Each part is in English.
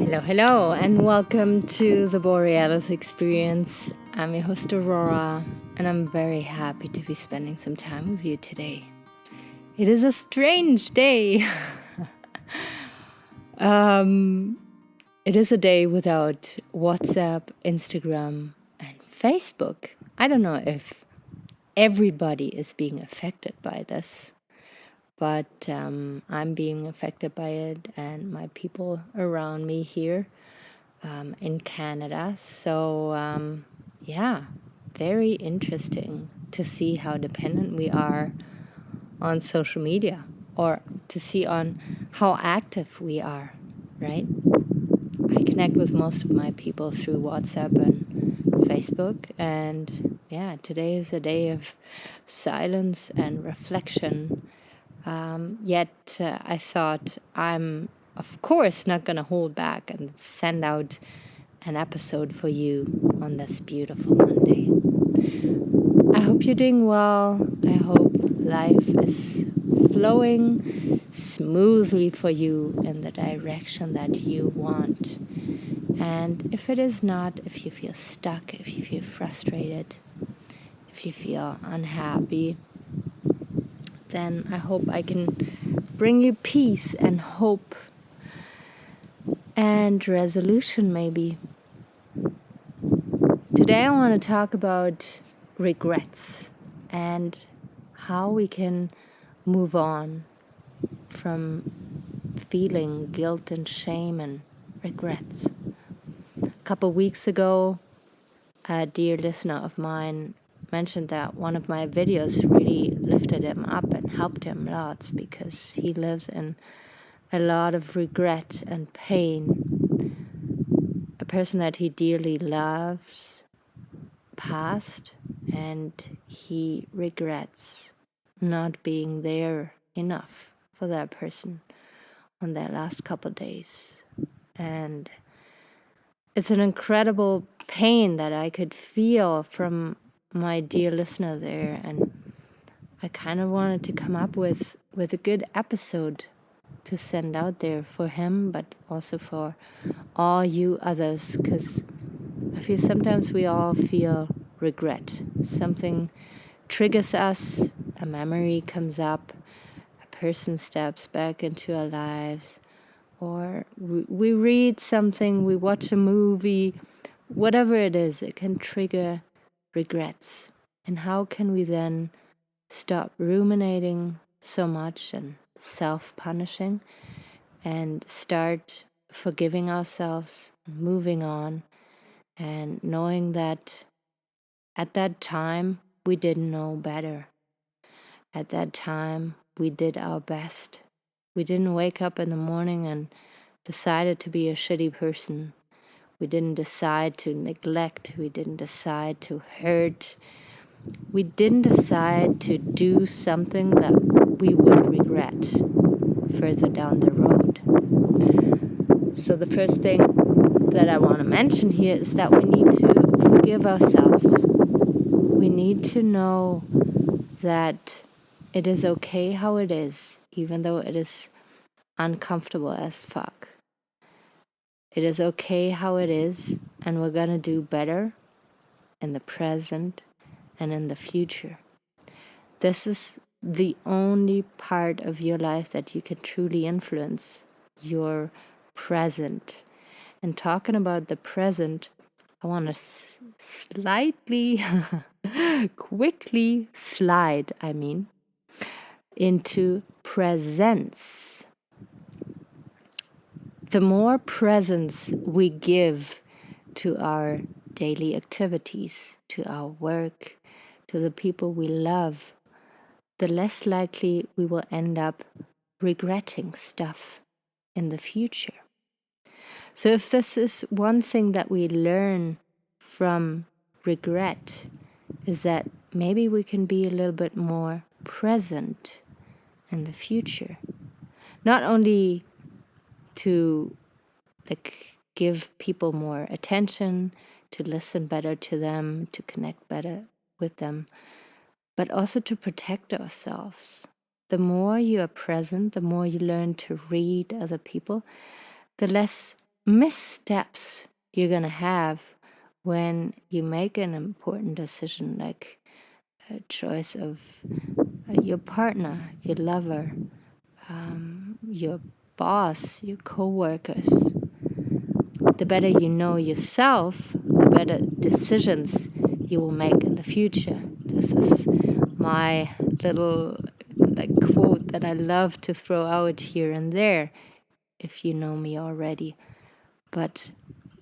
Hello, and welcome to the Borealis Experience. I'm your host, Aurora, and I'm very happy to be spending some time with you today. It is a strange day. It is a day without WhatsApp, Instagram, and Facebook. I don't know if everybody is being affected by this, but I'm being affected by it, and my people around me here in Canada. So, very interesting to see how dependent we are on social media, or to see on how active we are, right? I connect with most of my people through WhatsApp and Facebook, and today is a day of silence and reflection. Yet I thought I'm, of course, not going to hold back and send out an episode for you on this beautiful Monday. I hope you're doing well. I hope life is flowing smoothly for you in the direction that you want. And if it is not, if you feel stuck, if you feel frustrated, if you feel unhappy, then I hope I can bring you peace and hope and resolution, maybe. Today I want to talk about regrets and how we can move on from feeling guilt and shame and regrets. A couple weeks ago, a dear listener of mine mentioned that one of my videos really lifted him up and helped him lots because he lives in a lot of regret and pain. A person that he dearly loves passed, and he regrets not being there enough for that person on that last couple days. And it's an incredible pain that I could feel from my dear listener there, and I kind of wanted to come up with a good episode to send out there for him, but also for all you others, because I feel sometimes we all feel regret. Something triggers us, a memory comes up, a person steps back into our lives, or we read something, we watch a movie, whatever it is, it can trigger regrets. And how can we then stop ruminating so much and self-punishing and start forgiving ourselves, moving on, and knowing that at that time we didn't know better. At that time we did our best. We didn't wake up in the morning and decided to be a shitty person. We didn't decide to neglect. We didn't decide to hurt. We didn't decide to do something that we would regret further down the road. So the first thing that I want to mention here is that we need to forgive ourselves. We need to know that it is okay how it is, even though it is uncomfortable as fuck. It is okay how it is, and we're gonna do better in the present and in the future. This is the only part of your life that you can truly influence, your present. And talking about the present, I want to slightly, quickly slide, into presence. The more presence we give to our daily activities, to our work, to the people we love, the less likely we will end up regretting stuff in the future. So if this is one thing that we learn from regret, is that maybe we can be a little bit more present in the future. Not only to give people more attention, to listen better to them, to connect better with them, but also to protect ourselves. The more you are present, the more you learn to read other people, the less missteps you're going to have when you make an important decision, like a choice of your partner, your lover, your boss, your co-workers. The better you know yourself, the better decisions you will make in the future. This is my little quote that I love to throw out here and there, if you know me already. But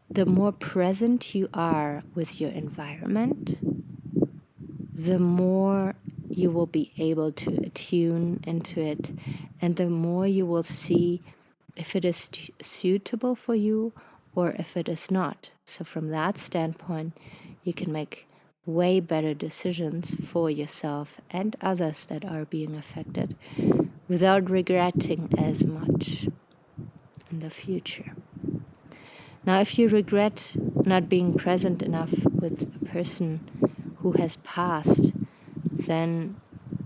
the more present you are with your environment, the more you will be able to attune into it, and the more you will see if it is suitable for you or if it is not. So from that standpoint, you can make way better decisions for yourself and others that are being affected without regretting as much in the future. Now, if you regret not being present enough with a person who has passed, then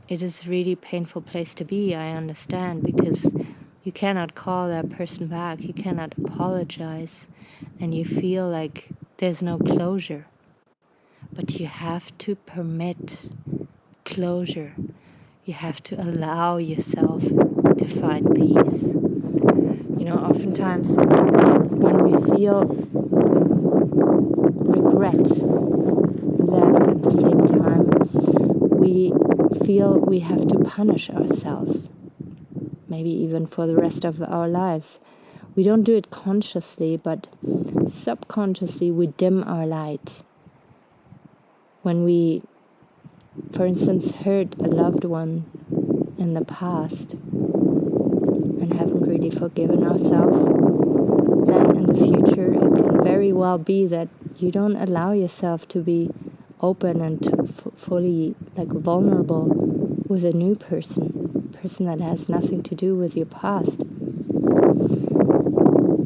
it is a really painful place to be, I understand, because you cannot call that person back, you cannot apologize, and you feel like there's no closure. But you have to permit closure. You have to allow yourself to find peace. You know, oftentimes when we feel regret, then at the same time we feel we have to punish ourselves, maybe even for the rest of our lives. We don't do it consciously, but subconsciously we dim our light. When we, for instance, hurt a loved one in the past and haven't really forgiven ourselves, then in the future it can very well be that you don't allow yourself to be open and to fully vulnerable with a new person that has nothing to do with your past.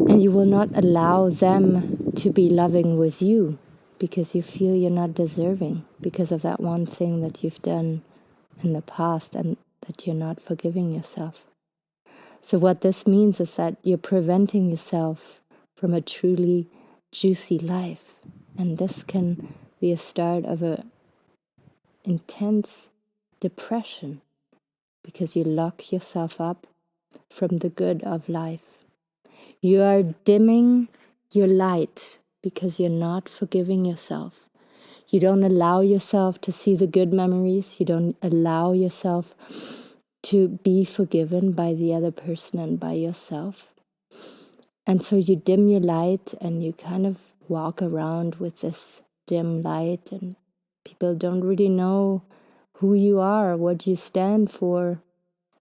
And you will not allow them to be loving with you because you feel you're not deserving because of that one thing that you've done in the past and that you're not forgiving yourself. So what this means is that you're preventing yourself from a truly juicy life. And this can be a start of an intense depression because you lock yourself up from the good of life. You are dimming your light because you're not forgiving yourself. You don't allow yourself to see the good memories. You don't allow yourself to be forgiven by the other person and by yourself. And so you dim your light and you kind of walk around with this dim light, and people don't really know who you are, what you stand for.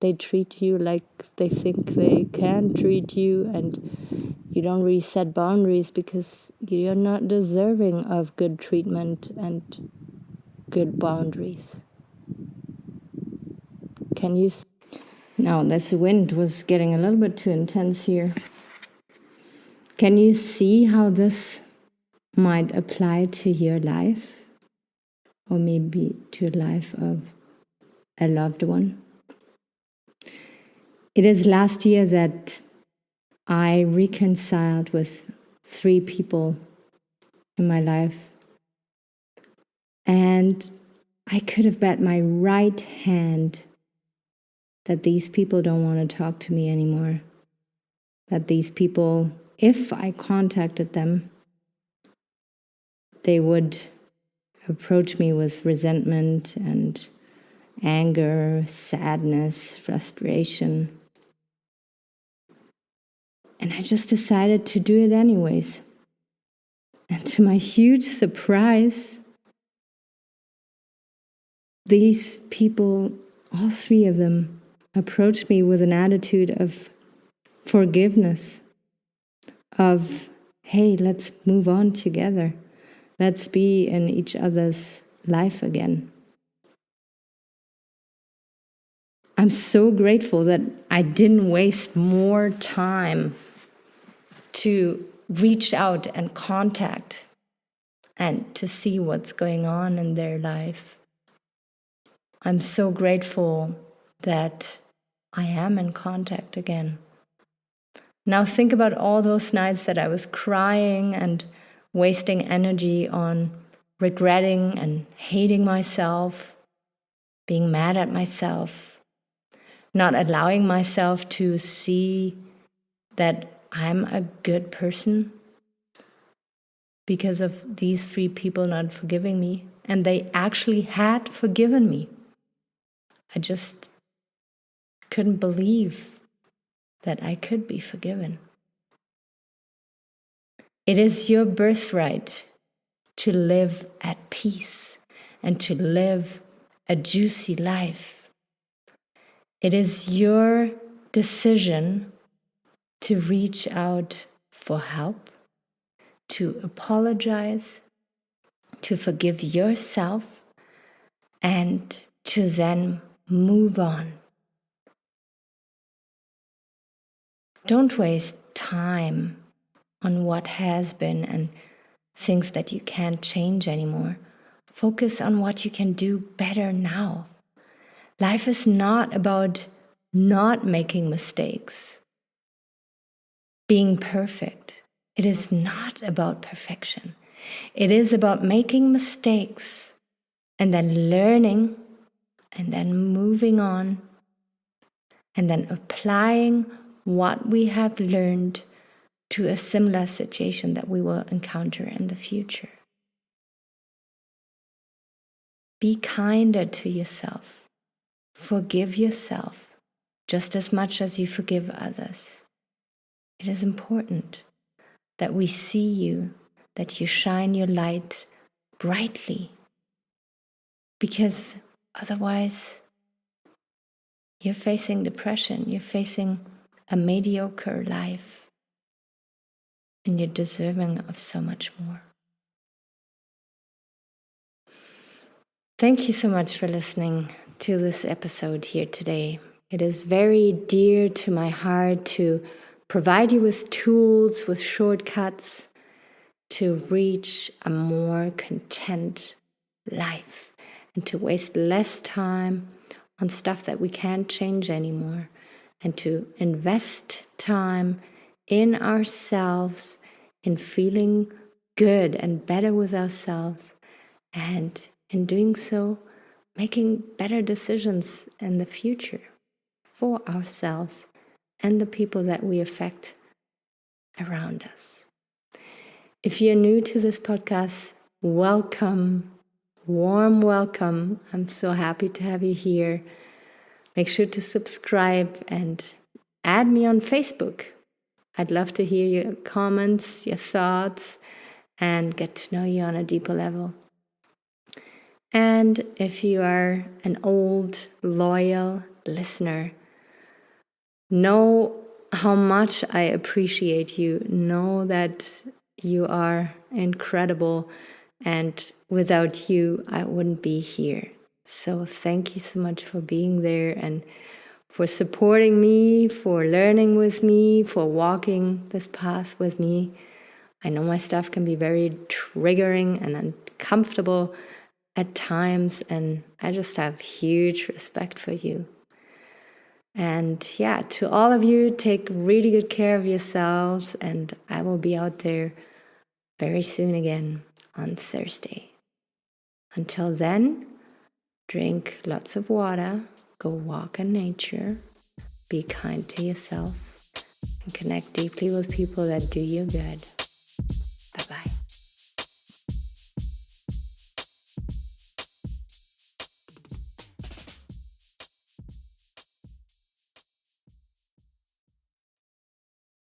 They treat you like they think they can treat you, and you don't really set boundaries because you're not deserving of good treatment and good boundaries. Can you... Now, this wind was getting a little bit too intense here. Can you see how this might apply to your life? Or maybe to the life of a loved one? It is last year that I reconciled with 3 people in my life. And I could have bet my right hand that these people don't want to talk to me anymore. That these people, if I contacted them, they would approach me with resentment and anger, sadness, frustration. And I just decided to do it anyways. And to my huge surprise, these people, all 3 of them, approached me with an attitude of forgiveness, of, hey, let's move on together. Let's be in each other's life again. I'm so grateful that I didn't waste more time to reach out and contact and to see what's going on in their life. I'm so grateful that I am in contact again. Now think about all those nights that I was crying and wasting energy on regretting and hating myself, being mad at myself, not allowing myself to see that I'm a good person because of these 3 people not forgiving me. And they actually had forgiven me. I just couldn't believe that I could be forgiven. It is your birthright to live at peace and to live a juicy life. It is your decision to reach out for help, to apologize, to forgive yourself, and to then move on. Don't waste time on what has been and things that you can't change anymore. Focus on what you can do better now. Life is not about not making mistakes, being perfect. It is not about perfection. It is about making mistakes and then learning and then moving on and then applying what we have learned to a similar situation that we will encounter in the future. Be kinder to yourself. Forgive yourself just as much as you forgive others. It is important that we see you, that you shine your light brightly, because otherwise you're facing depression, you're facing a mediocre life, and you're deserving of so much more. Thank you so much for listening to this episode here today. It is very dear to my heart to provide you with tools, with shortcuts to reach a more content life and to waste less time on stuff that we can't change anymore and to invest time in ourselves, in feeling good and better with ourselves, and in doing so, making better decisions in the future for ourselves and the people that we affect around us. If you're new to this podcast, welcome, warm welcome. I'm so happy to have you here. Make sure to subscribe and add me on Facebook. I'd love to hear your comments, your thoughts, and get to know you on a deeper level. And if you are an old, loyal listener, know how much I appreciate you. Know that you are incredible, and without you, I wouldn't be here. So thank you so much for being there and for supporting me, for learning with me, for walking this path with me. I know my stuff can be very triggering and uncomfortable at times, and I just have huge respect for you. And yeah, to all of you, take really good care of yourselves, and I will be out there very soon again on Thursday. Until then, drink lots of water, go walk in nature, be kind to yourself, and connect deeply with people that do you good. Bye-bye.